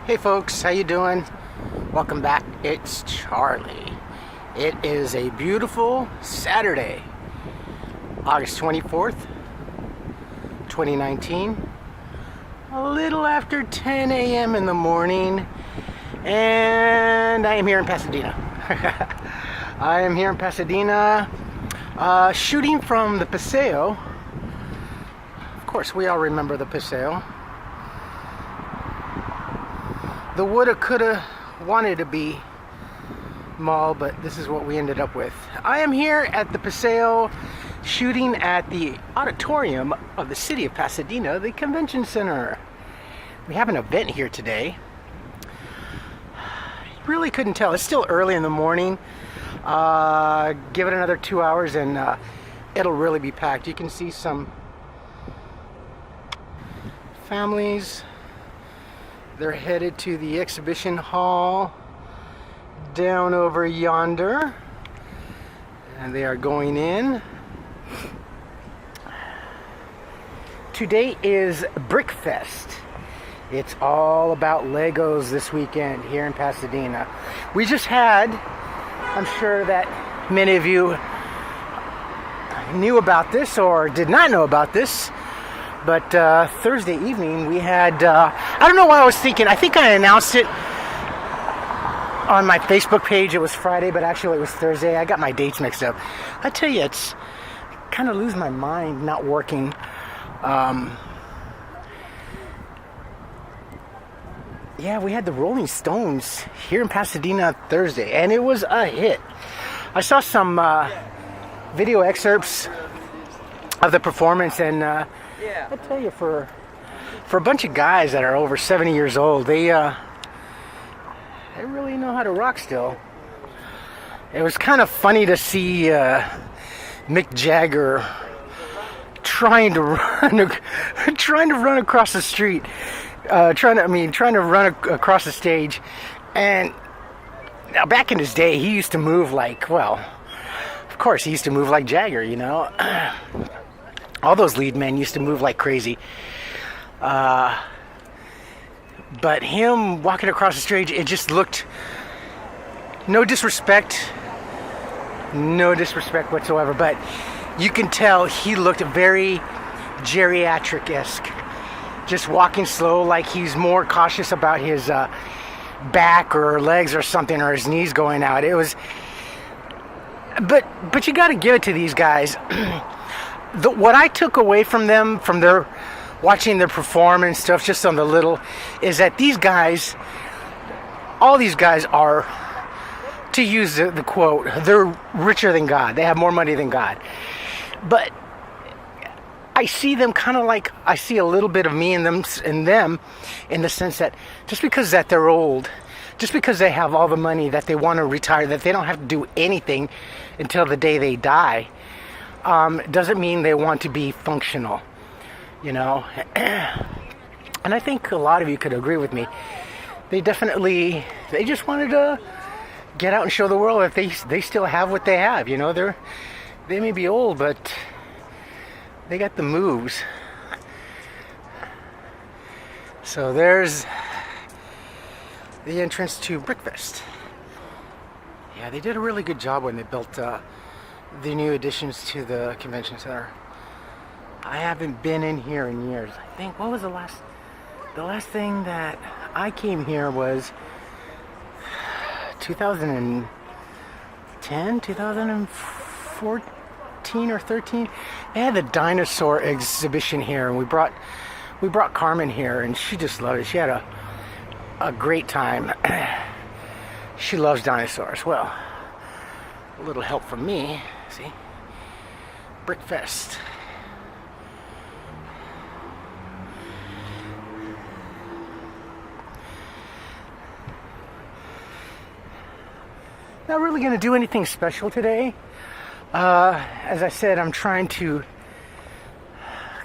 Hey folks, how you doing? Welcome back. It's Charlie. It is a beautiful Saturday, August 24th, 2019. A little after 10 a.m. in the morning, and I am here in Pasadena. I am here in Pasadena, shooting from the Paseo. Of course, we all remember the Paseo. The woulda, coulda, wanted to be mall, but this is what we ended up with. I am here at the Paseo, shooting at the auditorium of the city of Pasadena, the convention center. We have an event here today. Really couldn't tell. It's still early in the morning. Give it another 2 hours and it'll really be packed. You can see some families. They're headed to the exhibition hall down over yonder, and they are going in. Today is Brick Fest. It's all about Legos this weekend here in Pasadena. We just had, I'm sure that many of you knew about this or did not know about this, but Thursday evening we had, I don't know why I was thinking, I think I announced it on my Facebook page. It was Friday, but actually it was Thursday. I got my dates mixed up. I tell you, it's kind of lose my mind not working. Yeah, we had the Rolling Stones here in Pasadena Thursday, and it was a hit. I saw some video excerpts of the performance, and I tell you, for a bunch of guys that are over 70 years old, they really know how to rock still. It was kind of funny to see Mick Jagger trying to run across the street, trying to run across the stage. And now, back in his day, he used to move like, well, of course, he used to move like Jagger, you know. All those lead men used to move like crazy. But him walking across the stage, it just looked, no disrespect whatsoever, but you can tell he looked very geriatric-esque. Just walking slow, like he's more cautious about his back or legs or something, or his knees going out. It was, but you got to give it to these guys. What I took away from them, from their watching their performance stuff, just on the little, is that these guys, all these guys are, to use the quote, they're richer than God. They have more money than God. But I see them kind of like, I see a little bit of me in them in the sense that just because that they're old, just because they have all the money that they want to retire, that they don't have to do anything until the day they die, doesn't mean they want to be functional, you know. And I think a lot of you could agree with me. They just wanted to get out and show the world that they still have what they have, you know. They may be old, but they got the moves. So there's the entrance to Brickfest. Yeah, they did a really good job when they built the new additions to the convention center. I haven't been in here in years. I think, what was the last thing that I came here was 2010, 2014 or 13. They had the dinosaur exhibition here, and we brought Carmen here, and she just loved it. She had a great time. She loves dinosaurs. Well, a little help from me. See, Brickfest. Not really going to do anything special today. As I said, I'm trying to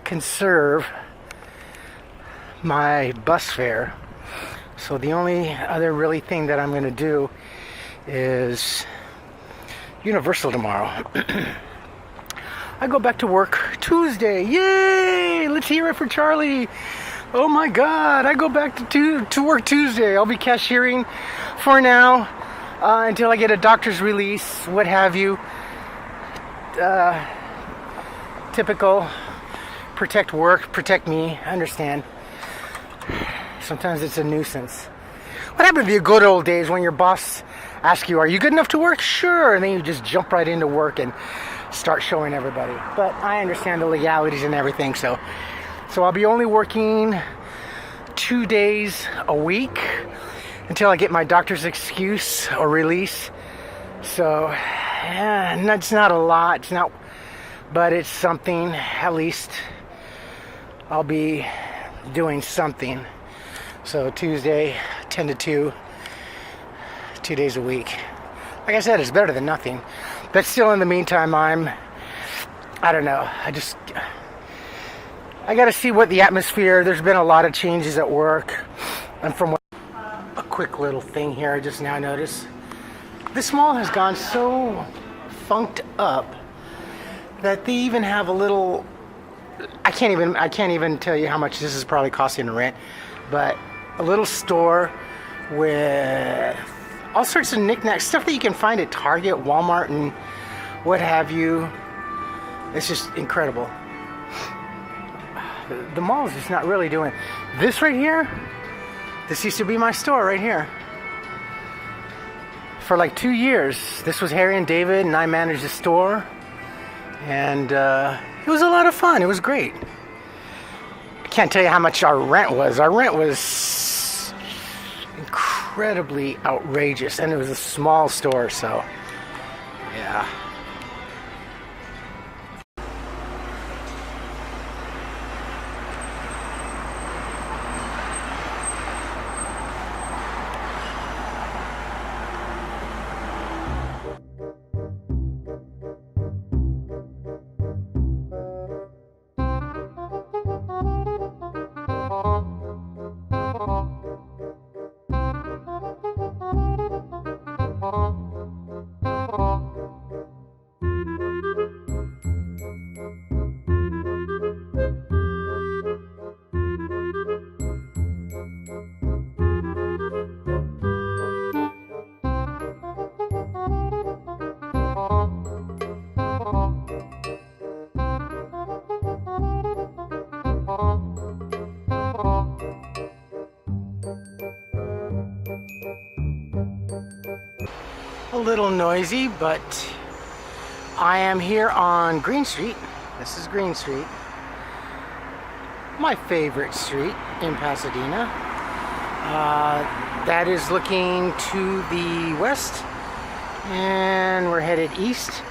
conserve my bus fare. So the only other really thing that I'm going to do is Universal tomorrow. I go back to work Tuesday. Yay! Let's hear it for Charlie. Oh my God! I go back to work Tuesday. I'll be cashiering for now until I get a doctor's release, what have you. Typical. Protect work, protect me. I understand. Sometimes it's a nuisance. What happened to the good old days when your boss asks you, "Are you good enough to work?" "Sure," and then you just jump right into work and start showing everybody. But I understand the legalities and everything, so I'll be only working 2 days a week until I get my doctor's excuse or release. So, yeah, it's not a lot. It's not, but it's something. At least I'll be doing something. So Tuesday, 10 to 2, 2 days a week. Like I said, it's better than nothing. But still, in the meantime, I don't know. I got to see what the atmosphere. There's been a lot of changes at work, and from a quick little thing here, I just now noticed this mall has gone so funked up that they even have a little. I can't even tell you how much this is probably costing to rent, but a little store with all sorts of knickknacks, stuff that you can find at Target, Walmart, and what have you. It's just incredible. The mall is just not really doing this right here. This used to be my store right here for like 2 years. This was Harry and David, and I managed the store, and it was a lot of fun. It was great. I can't tell you how much our rent was. Our rent was incredibly outrageous, and it was a small store, so yeah. A little noisy, but I am here on Green Street. This is Green Street, my favorite street in Pasadena. That is looking to the west, and we're headed east.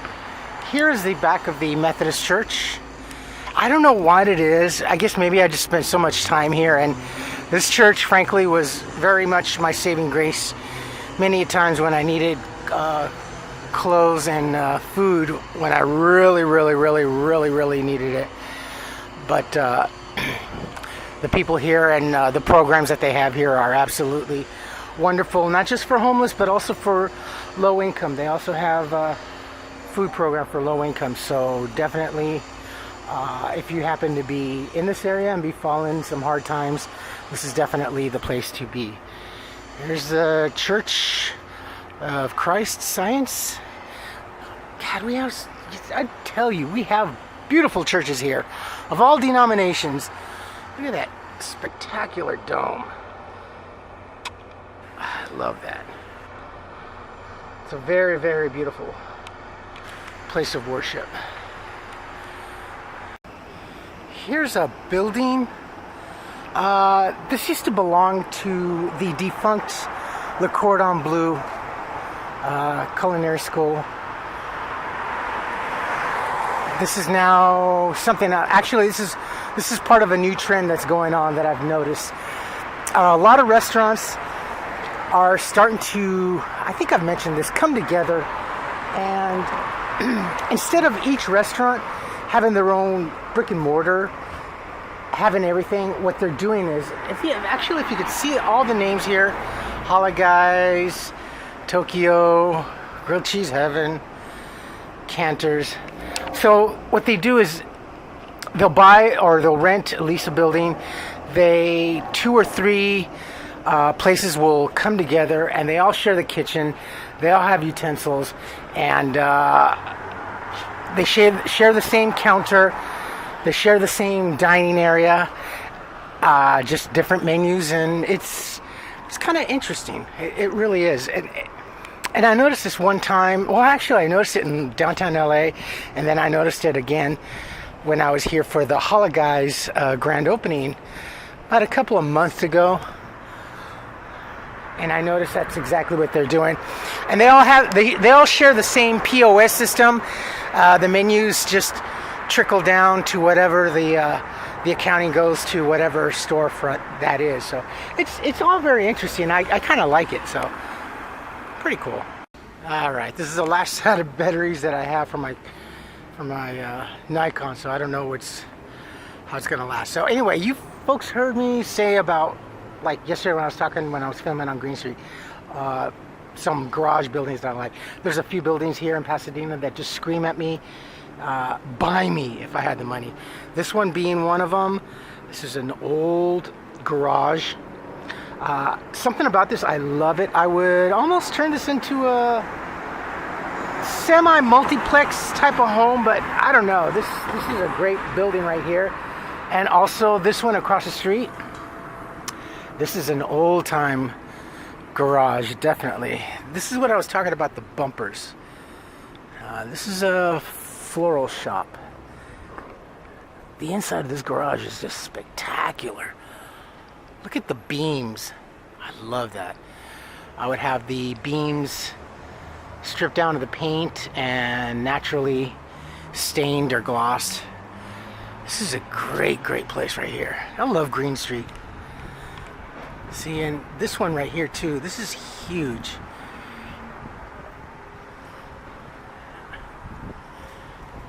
Here is the back of the Methodist Church. I don't know what it is. I guess maybe I just spent so much time here, and this church, frankly, was very much my saving grace. Many times when I needed clothes and food, when I really needed it. But the people here and the programs that they have here are absolutely wonderful, not just for homeless, but also for low income. They also have a food program for low income. So definitely, if you happen to be in this area and be following some hard times, this is definitely the place to be. There's the Church of Christ Science. God, I tell you, we have beautiful churches here of all denominations. Look at that spectacular dome. I love that. It's a very beautiful place of worship. Here's a building. This used to belong to the defunct Le Cordon Bleu culinary school. This is now something. Actually, this is part of a new trend that's going on that I've noticed. A lot of restaurants are starting to, I think I've mentioned this, come together, and instead of each restaurant having their own brick and mortar, having everything, what they're doing is, if you could see all the names here, Holla Guys, Tokyo, Grilled Cheese Heaven, Cantor's. So what they do is they'll buy or they'll rent, lease a building. they 2 or 3 places will come together, and they all share the kitchen. They all have utensils, and they share the same counter. They share the same dining area, just different menus, and it's kind of interesting. It really is. And I noticed this one time. Well, actually, I noticed it in downtown LA, and then I noticed it again when I was here for the Holla Guys grand opening about a couple of months ago. And I noticed that's exactly what they're doing. And they all share the same POS system. The menus just trickle down to whatever the accounting goes to, whatever storefront that is. So it's all very interesting. I kind of like it. So pretty cool. All right, this is the last set of batteries that I have for my Nikon. So I don't know how it's gonna last. So anyway, you folks heard me say about, like yesterday when I was filming on Green Street, some garage buildings that I like. There's a few buildings here in Pasadena that just scream at me, buy me if I had the money. This one being one of them. This is an old garage. Something about this, I love it. I would almost turn this into a semi-multiplex type of home, but I don't know. This is a great building right here. And also this one across the street. This is an old-time garage, definitely. This is what I was talking about, the bumpers. This is a floral shop. The inside of this garage is just spectacular. Look at the beams. I love that. I would have the beams stripped down to the paint and naturally stained or glossed. This is a great place right here. I love Green Street. See, and this one right here too, this is huge.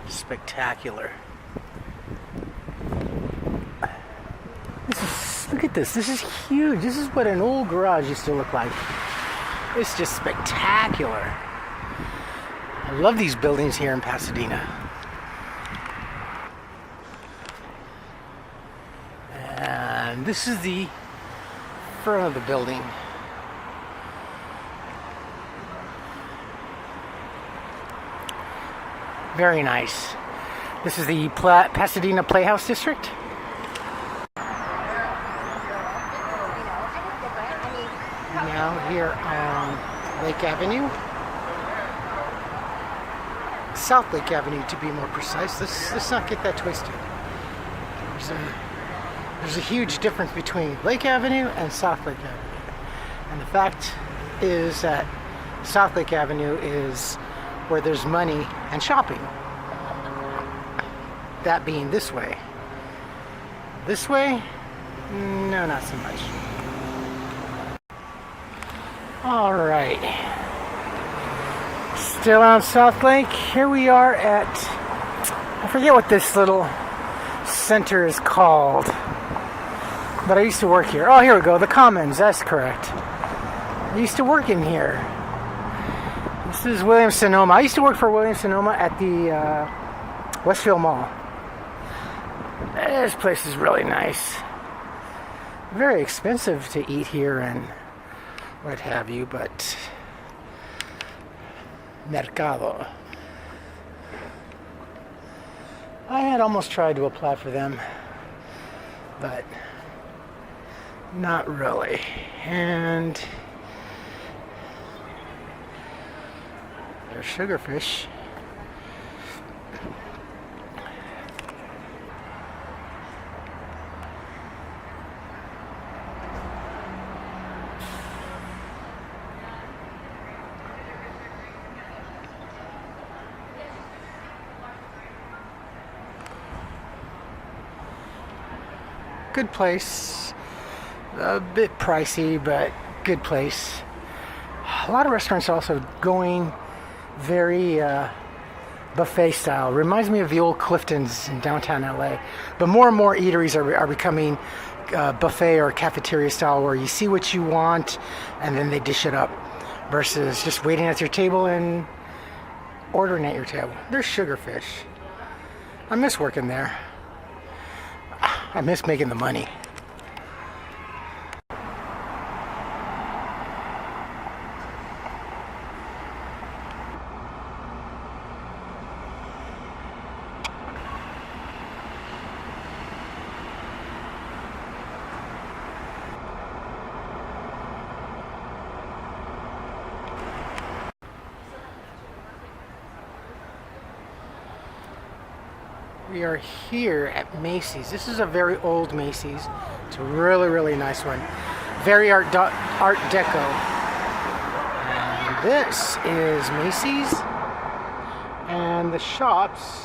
Spectacular. Look at this. This is huge. This is what an old garage used to look like. It's just spectacular. I love these buildings here in Pasadena. And this is the front of the building. Very nice. This is the Pasadena Playhouse District. Now here on Lake Avenue. South Lake Avenue to be more precise. Let's not get that twisted. There's a huge difference between Lake Avenue and South Lake Avenue. And the fact is that South Lake Avenue is where there's money and shopping. That being this way. This way? No, not so much. All right. Still on South Lake. Here we are at, I forget what this little center is called, but I used to work here. Oh, here we go. The Commons. That's correct. I used to work in here. This is Williams-Sonoma. I used to work for Williams-Sonoma at the Westfield Mall. This place is really nice. Very expensive to eat here and what have you, but Mercado. I had almost tried to apply for them, but not really. And there's sugarfish. Good place. A bit pricey, but good place. A lot of restaurants are also going very buffet style. Reminds me of the old Clifton's in downtown LA. But more and more eateries are becoming buffet or cafeteria style, where you see what you want and then they dish it up, versus just waiting at your table and ordering at your table. There's sugarfish. I miss working there. I miss making the money. We are here at Macy's. This is a very old Macy's. It's a really, really nice one. Very Art Deco. And this is Macy's. And the shops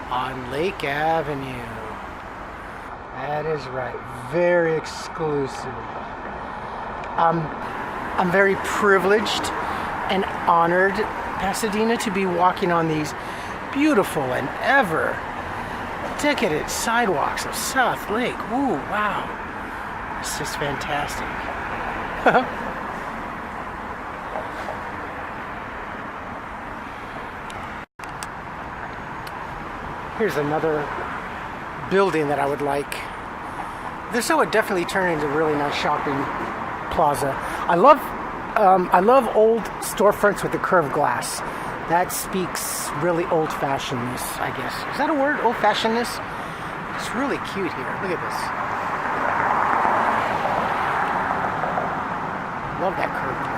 on Lake Avenue. That is right. Very exclusive. I'm very privileged and honored, Pasadena, to be walking on these beautiful and ever decadent sidewalks of South Lake. Ooh, wow. It's just fantastic. Here's another building that I would like. This would definitely turn into a really nice shopping plaza. I love old storefronts with the curved glass. That speaks really old-fashionedness, I guess. Is that a word? Old-fashionedness? It's really cute here. Look at this. Love that curved glass.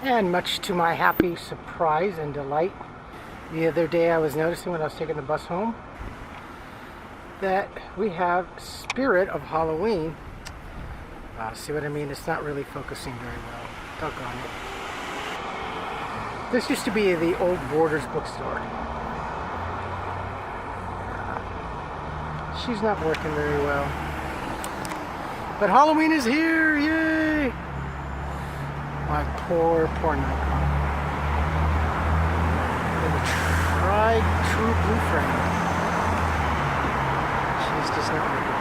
And much to my happy surprise and delight, the other day I was noticing when I was taking the bus home that we have Spirit of Halloween. See what I mean? It's not really focusing very well. Doggone it. This used to be the old Borders bookstore. She's not working very well. But Halloween is here! Yay! My poor Nikon. The tried true blue frame. She's just not making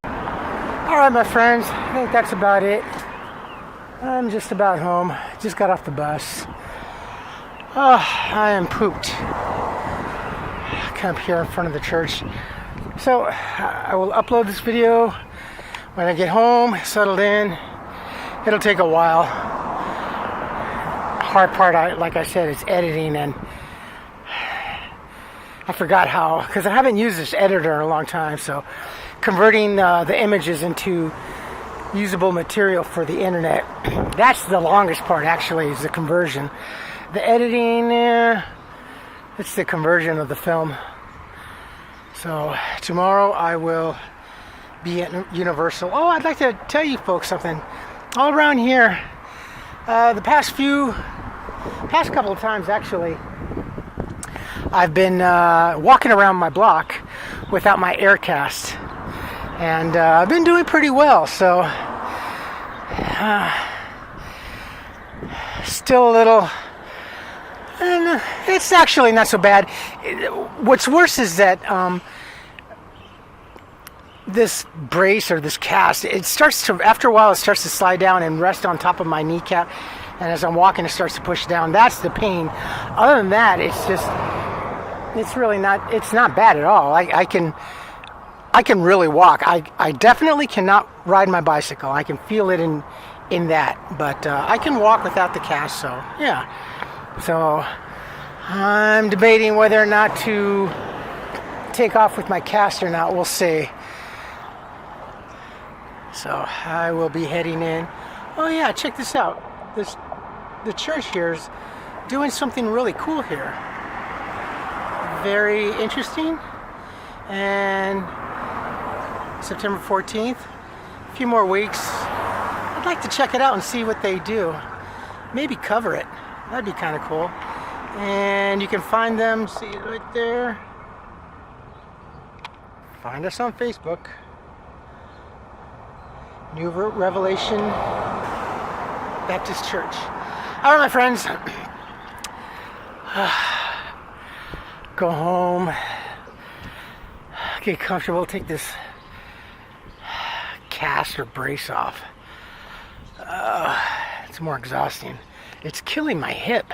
it. Alright, my friends, I think that's about it. I'm just about home. Just got off the bus. Oh, I am pooped. I come up here in front of the church. So, I will upload this video when I get home, settled in. It'll take a while. Hard part, like I said, is editing, and I forgot how, because I haven't used this editor in a long time, so converting the images into usable material for the internet, that's the longest part actually, is the conversion. The editing, it's the conversion of the film. So tomorrow I will be at Universal. Oh, I'd like to tell you folks something. All around here, the past couple of times actually, I've been walking around my block without my Aircast, and I've been doing pretty well. So still a little, and it's actually not so bad. What's worse is that this brace or this cast, it starts to, after a while, it starts to slide down and rest on top of my kneecap, and as I'm walking it starts to push down. That's the pain. Other than that, it's really not, it's not bad at all. I can really walk. I definitely cannot ride my bicycle. I can feel it in that, but I can walk without the cast. So yeah, so I'm debating whether or not to take off with my cast or not. We'll see. So I will be heading in. Oh yeah, check this out. The church here is doing something really cool here. Very interesting. And September 14th, a few more weeks. I'd like to check it out and see what they do. Maybe cover it. That'd be kind of cool. And you can find them, see it right there. Find us on Facebook. New Revelation Baptist Church. All right, my friends. Go home. Get comfortable. Take this cast or brace off. It's more exhausting. It's killing my hip.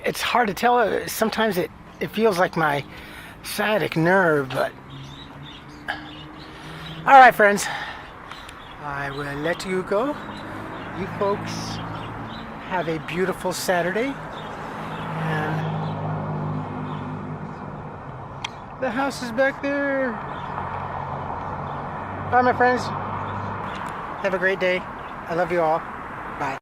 It's hard to tell. Sometimes it feels like my sciatic nerve, but all right, friends. I will let you go. You folks have a beautiful Saturday. And the house is back there. Bye, my friends. Have a great day. I love you all. Bye.